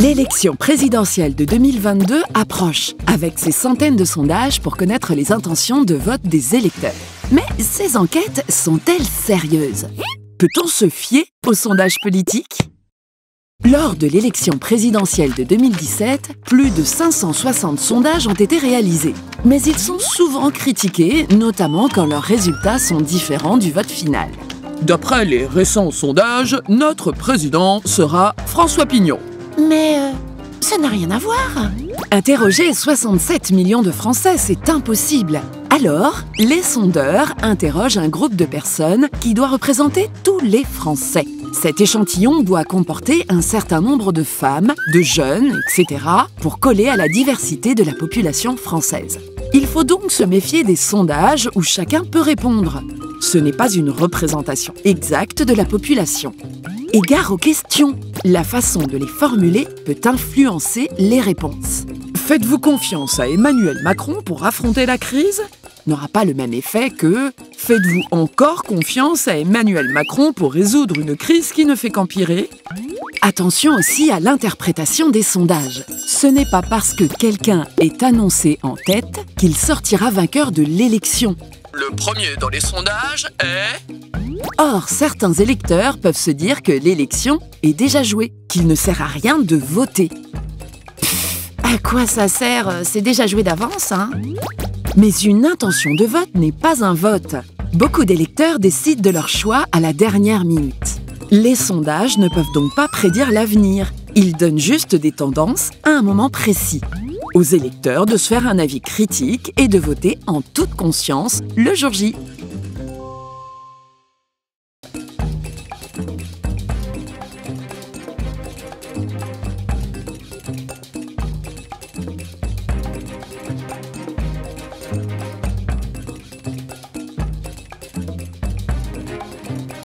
L'élection présidentielle de 2022 approche, avec ses centaines de sondages pour connaître les intentions de vote des électeurs. Mais ces enquêtes sont-elles sérieuses? Peut-on se fier aux sondages politiques? Lors de l'élection présidentielle de 2017, plus de 560 sondages ont été réalisés. Mais ils sont souvent critiqués, notamment quand leurs résultats sont différents du vote final. D'après les récents sondages, notre président sera François Pignon. Mais ça n'a rien à voir. Interroger 67 millions de Français, c'est impossible. Alors, les sondeurs interrogent un groupe de personnes qui doit représenter tous les Français. Cet échantillon doit comporter un certain nombre de femmes, de jeunes, etc. pour coller à la diversité de la population française. Il faut donc se méfier des sondages où chacun peut répondre. Ce n'est pas une représentation exacte de la population. Et gare aux questions. La façon de les formuler peut influencer les réponses. Faites-vous confiance à Emmanuel Macron pour affronter la crise? N'aura pas le même effet que « Faites-vous encore confiance à Emmanuel Macron pour résoudre une crise qui ne fait qu'empirer ?» Attention aussi à l'interprétation des sondages. Ce n'est pas parce que quelqu'un est annoncé en tête qu'il sortira vainqueur de l'élection. Le premier dans les sondages est... Or, certains électeurs peuvent se dire que l'élection est déjà jouée, qu'il ne sert à rien de voter. À quoi ça sert? C'est déjà joué d'avance, hein? Mais une intention de vote n'est pas un vote. Beaucoup d'électeurs décident de leur choix à la dernière minute. Les sondages ne peuvent donc pas prédire l'avenir. Ils donnent juste des tendances à un moment précis. Aux électeurs de se faire un avis critique et de voter en toute conscience le jour J.